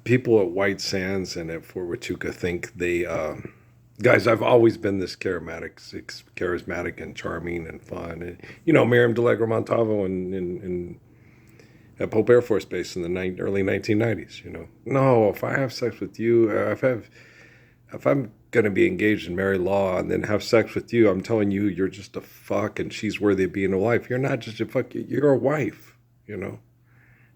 people at White Sands and at Fort Huachuca think they, guys, I've always been this charismatic and charming and fun. And, Miriam Delegra Montalvo in at Pope Air Force Base in the early 1990s. No, if I have sex with you, if I'm going to be engaged in married law and then have sex with you, I'm telling you, you're just a fuck and she's worthy of being a wife. You're not just a fuck, you're a wife,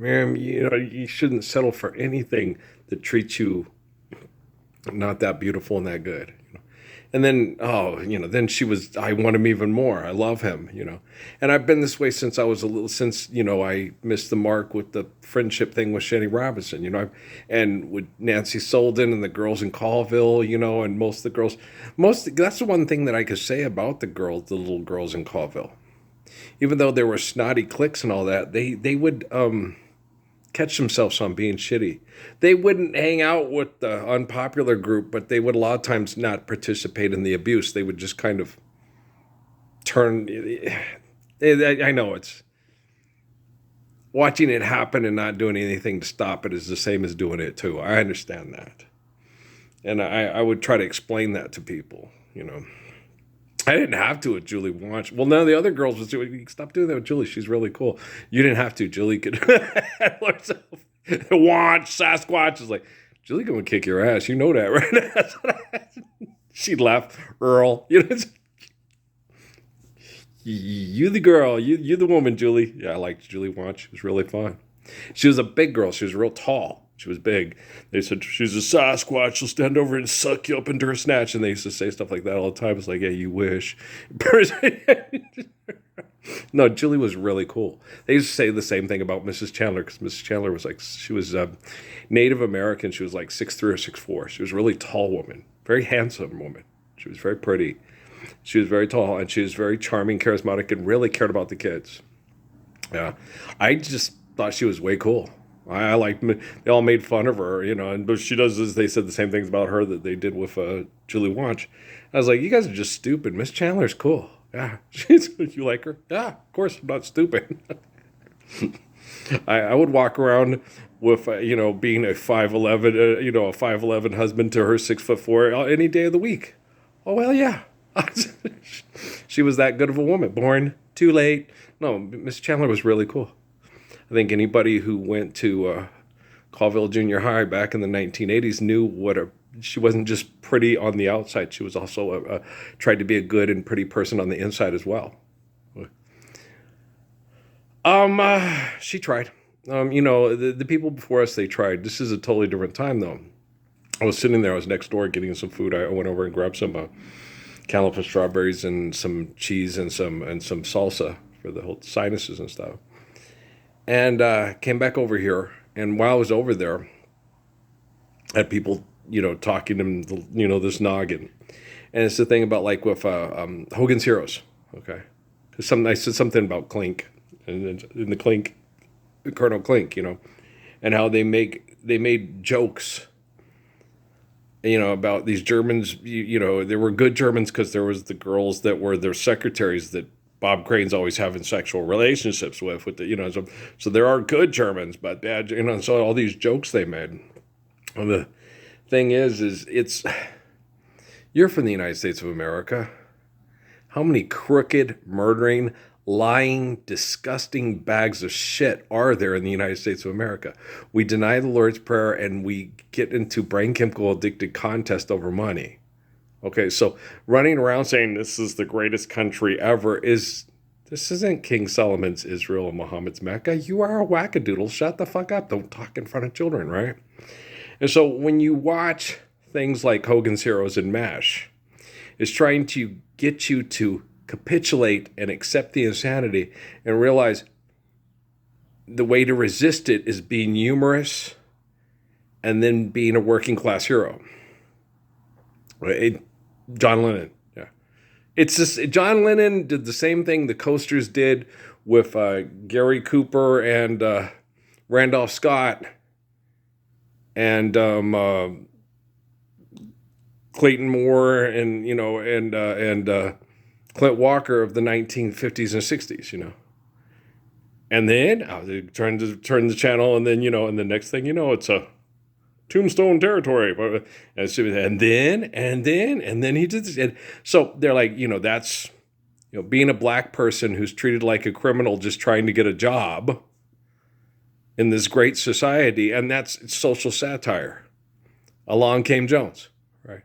Miriam, you shouldn't settle for anything that treats you not that beautiful and that good. And then, then I want him even more. I love him, And I've been this way since I was since I missed the mark with the friendship thing with Shanny Robinson, and with Nancy Solden and the girls in Colville, and most of the girls, that's the one thing that I could say about the little girls in Colville. Even though there were snotty cliques and all that, they would, catch themselves on being shitty. They wouldn't hang out with the unpopular group, but they would a lot of times not participate in the abuse. They would just kind of turn. I know it's watching it happen and not doing anything to stop it is the same as doing it too. I understand that. And I would try to explain that to people, I didn't have to with Julie Watch. Well, none of the other girls was doing. Stop doing that with Julie. She's really cool. You didn't have to. Julie could handle herself. Watch Sasquatch is like, Julie gonna kick your ass. You know that, right? She'd laugh. Earl, you the girl. You the woman, Julie. Yeah, I liked Julie Watch. It was really fun. She was a big girl. She was real tall. She was big. They said, she's a Sasquatch. She'll stand over and suck you up into her snatch. And they used to say stuff like that all the time. It's like, yeah, you wish. No, Julie was really cool. They used to say the same thing about Mrs. Chandler because Mrs. Chandler was like, she was Native American. She was like 6'3" or 6'4". She was a really tall woman, very handsome woman. She was very pretty. She was very tall and she was very charming, charismatic, and really cared about the kids. Yeah, I just thought she was way cool. I like, they all made fun of her, but she does, as they said the same things about her that they did with Julie Watch. I was like, you guys are just stupid. Miss Chandler's cool. Yeah, you like her? Yeah, of course, I'm not stupid. I would walk around with, being a 5'11", a 5'11" husband to her 6'4" any day of the week. Oh, well, yeah. She was that good of a woman. Born too late. No, Miss Chandler was really cool. I think anybody who went to Colville Junior High back in the 1980s knew she wasn't just pretty on the outside. She was also tried to be a good and pretty person on the inside as well. She tried. The people before us, they tried. This is a totally different time, though. I was sitting there. I was next door getting some food. I went over and grabbed some cantaloupe strawberries and some cheese and some salsa for the whole sinuses and stuff. And came back over here. And while I was over there, I had people, talking to, this noggin. And it's the thing about like with Hogan's Heroes, okay? Because I said something about Clink, and in the Clink, Colonel Clink, and how they made jokes, about these Germans, there were good Germans because there was the girls that were their secretaries that Bob Crane's always having sexual relationships with the, so there are good Germans, but bad, so all these jokes they made. And the thing is it's, you're from the United States of America. How many crooked, murdering, lying, disgusting bags of shit are there in the United States of America? We deny the Lord's Prayer and we get into brain chemical addicted contest over money. Okay, so running around saying this is the greatest country ever this isn't King Solomon's Israel and Muhammad's Mecca. You are a wackadoodle. Shut the fuck up. Don't talk in front of children, right? And so when you watch things like Hogan's Heroes and MASH, it's trying to get you to capitulate and accept the insanity and realize the way to resist it is being humorous and then being a working class hero. John Lennon, yeah. It's just, John Lennon did the same thing the Coasters did with Gary Cooper and Randolph Scott and Clayton Moore and Clint Walker of the 1950s and 60s, And then they turn the channel, and then and the next thing it's a Tombstone territory. And then he did this. And so they're like, that's, being a black person who's treated like a criminal just trying to get a job in this great society. And that's social satire. Along came Jones, right?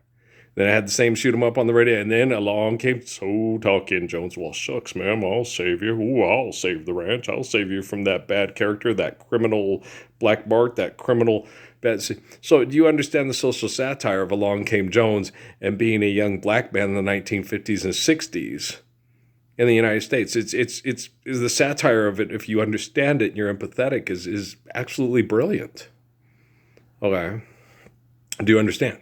Then I had the same shoot him up on the radio. And then along came So Talking Jones. Well, shucks, ma'am, I'll save you. Ooh, I'll save the ranch. I'll save you from that bad character, that criminal Black Bart, that criminal bad. So do you understand the social satire of Along Came Jones and being a young black man in the 1950s and 60s in the United States? It's the satire of it, if you understand it and you're empathetic, is absolutely brilliant. Okay. Do you understand?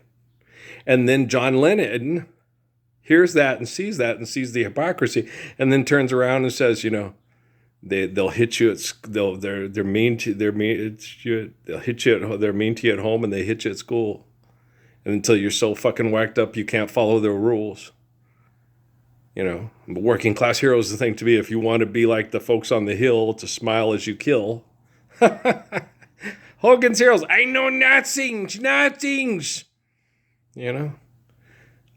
And then John Lennon hears that and sees the hypocrisy, and then turns around and says, they'll hit you they're mean to they'll hit you they're mean to you at home, and they hit you at school, and until you're so fucking whacked up you can't follow their rules. Working class hero is the thing to be if you want to be like the folks on the hill, to smile as you kill. Hogan's Heroes. I know nothing.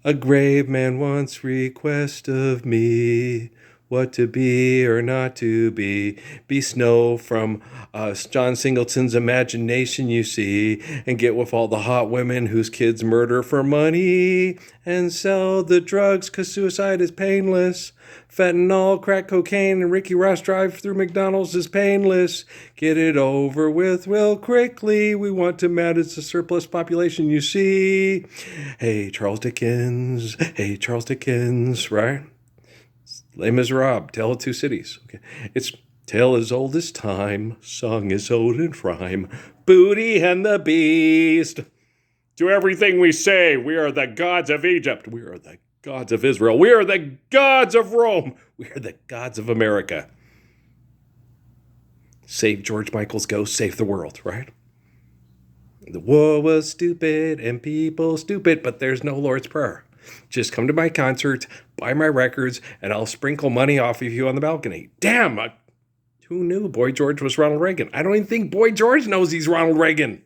A grave man once request of me, what to be or not to be. Be snow from John Singleton's imagination, you see, and get with all the hot women whose kids murder for money, and sell the drugs 'cause suicide is painless. Fentanyl, crack cocaine, and Ricky Ross drive through McDonald's is painless. Get it over with real quickly. We want to manage the surplus population, you see. Hey, Charles Dickens, right? Les Miserables, Tale of Two Cities. Okay, it's tale as old as time, song is old in rhyme. Booty and the Beast. To everything we say, we are the gods of Egypt. We are the gods of Israel. We are the gods of Rome. We are the gods of America. Save George Michael's ghost, save the world, right? The war was stupid and people stupid, but there's no Lord's Prayer. Just come to my concert, buy my records, and I'll sprinkle money off of you on the balcony. Damn! Who knew Boy George was Ronald Reagan? I don't even think Boy George knows he's Ronald Reagan.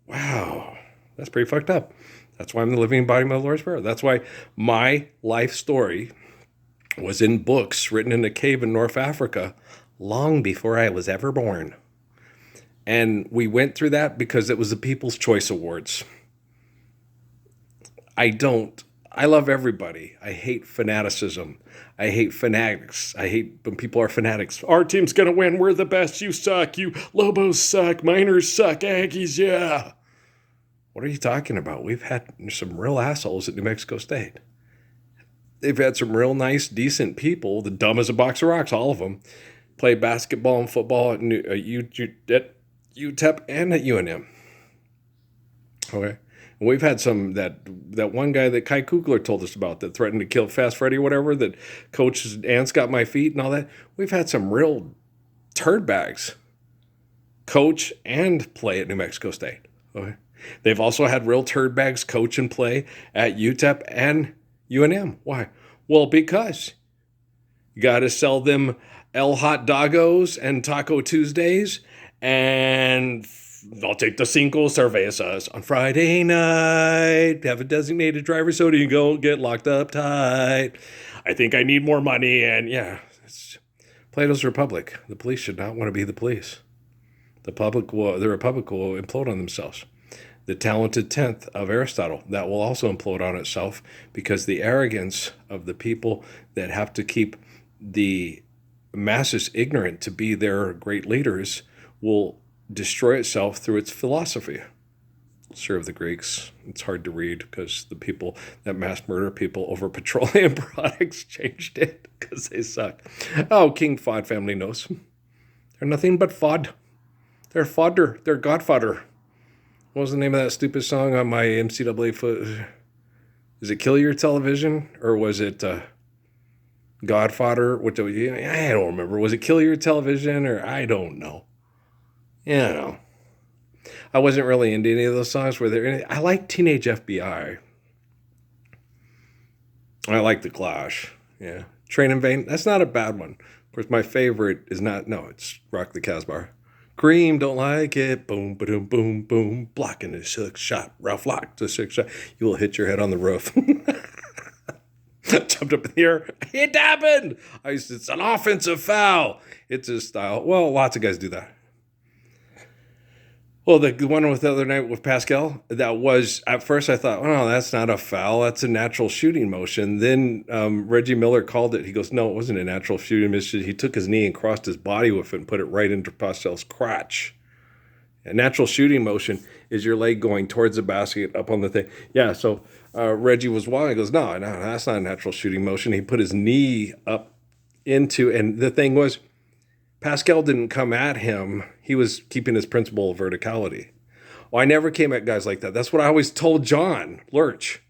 Wow. That's pretty fucked up. That's why I'm the living embodiment of the Lord's Prayer. That's why my life story was in books written in a cave in North Africa long before I was ever born. And we went through that because it was the People's Choice Awards. I love everybody. I hate fanaticism. I hate fanatics. I hate when people are fanatics. Our team's going to win. We're the best. You suck. You Lobos suck. Miners suck. Aggies, yeah. What are you talking about? We've had some real assholes at New Mexico State. They've had some real nice, decent people, the dumb as a box of rocks, all of them, play basketball and football at UTEP and at UNM. Okay. And we've had some, that one guy that Kai Kugler told us about that threatened to kill Fast Freddy or whatever, that Coach Ants got my feet and all that. We've had some real turd bags coach and play at New Mexico State. Okay. They've also had real turd bags coach and play at UTEP and UNM. Why? Well, because you got to sell them El Hot Doggos and Taco Tuesdays, and I'll take the Cinco Cervezas on Friday night. Have a designated driver so you go get locked up tight. I think I need more money, and yeah, it's Plato's Republic. The police should not want to be the police. The Republic will implode on themselves. The talented 10th of Aristotle, that will also implode on itself, because the arrogance of the people that have to keep the masses ignorant to be their great leaders will destroy itself through its philosophy. Sir of the Greeks. It's hard to read because the people that mass murder people over petroleum products changed it because they suck. Oh, King Fod family knows. They're nothing but fod. They're fodder. They're godfather. What was the name of that stupid song on my MCAA foot? Is it Kill Your Television? Or was it Godfather? I don't remember. Was it Kill Your Television? Or I don't know. Yeah, I don't know. I wasn't really into any of those songs. I like Teenage FBI. I like The Clash. Yeah. Train in Vain. That's not a bad one. Of course, my favorite is not. No, it's Rock the Casbah. Cream don't like it. Boom, boom, boom, boom. Blocking the six shot. Ralph locked the six shot. You will hit your head on the roof. Jumped up in the air. It happened. It's an offensive foul. It's his style. Well, lots of guys do that. Well, the one with the other night with Pascal, that was, at first I thought, oh, that's not a foul. That's a natural shooting motion. Then Reggie Miller called it. He goes, no, it wasn't a natural shooting motion. He took his knee and crossed his body with it and put it right into Pascal's crotch. A natural shooting motion is your leg going towards the basket up on the thing. Yeah, so Reggie was walking. He goes, no, that's not a natural shooting motion. He put his knee up into, and the thing was, Pascal didn't come at him. He was keeping his principle of verticality. Well, I never came at guys like that. That's what I always told John Lurch.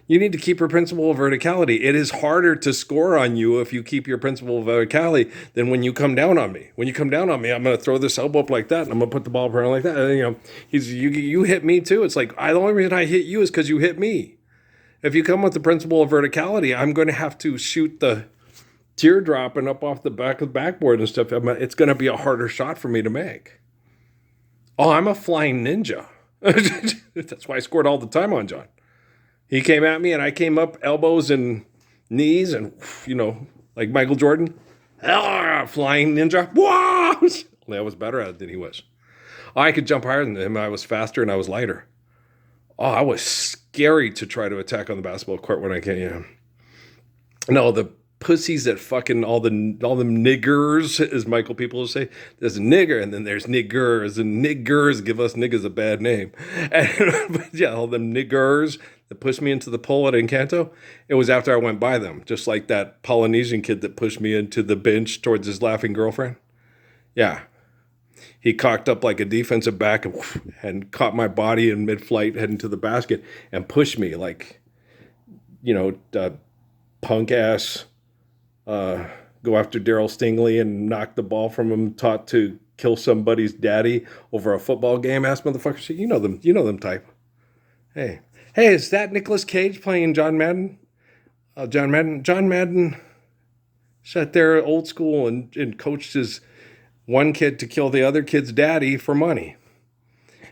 You need to keep your principle of verticality. It is harder to score on you if you keep your principle of verticality than when you come down on me. When you come down on me, I'm going to throw this elbow up like that, and I'm going to put the ball up around like that. And, you hit me too. It's like, the only reason I hit you is because you hit me. If you come with the principle of verticality, I'm going to have to shoot the teardrop and up off the back of the backboard and stuff. It's going to be a harder shot for me to make. Oh, I'm a flying ninja. That's why I scored all the time on John. He came at me and I came up elbows and knees and, like Michael Jordan. Flying ninja. I was better at it than he was. I could jump higher than him. I was faster and I was lighter. I was scary to try to attack on the basketball court when I came. No, the pussies that fucking all them niggers, as Michael people will say. There's a nigger and then there's niggers, and niggers give us niggas a bad name. But yeah, all them niggers that pushed me into the pole at Encanto, it was after I went by them, just like that Polynesian kid that pushed me into the bench towards his laughing girlfriend. Yeah. He cocked up like a defensive back and caught my body in mid-flight heading to the basket and pushed me like, punk ass go after Daryl Stingley and knock the ball from him, taught to kill somebody's daddy over a football game. Ass motherfuckers, you know them type. Hey, is that Nicolas Cage playing John Madden? John Madden sat there old school and coached his one kid to kill the other kid's daddy for money.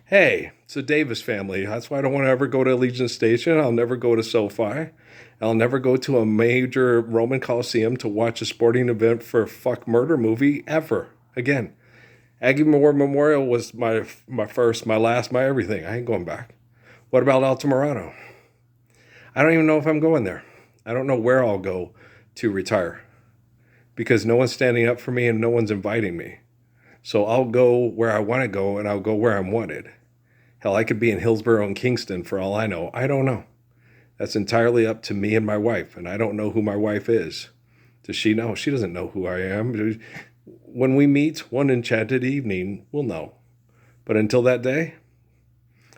Hey, it's a Davis family. That's why I don't want to ever go to Allegiant Station. I'll never go to SoFi. I'll never go to a major Roman Coliseum to watch a sporting event for a fuck murder movie ever again. Aggie Moore Memorial was my first, my last, my everything. I ain't going back. What about Altamirano? I don't even know if I'm going there. I don't know where I'll go to retire because no one's standing up for me and no one's inviting me. So I'll go where I want to go and I'll go where I'm wanted. Hell, I could be in Hillsborough and Kingston for all I know. I don't know. That's entirely up to me and my wife, and I don't know who my wife is. Does she know? She doesn't know who I am. When we meet one enchanted evening, we'll know. But until that day,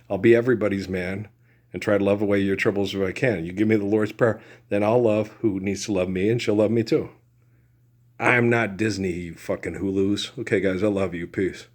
I'll be everybody's man and try to love away your troubles if I can. You give me the Lord's Prayer, then I'll love who needs to love me, and she'll love me too. I'm not Disney, you fucking Hulus. Okay, guys, I love you. Peace.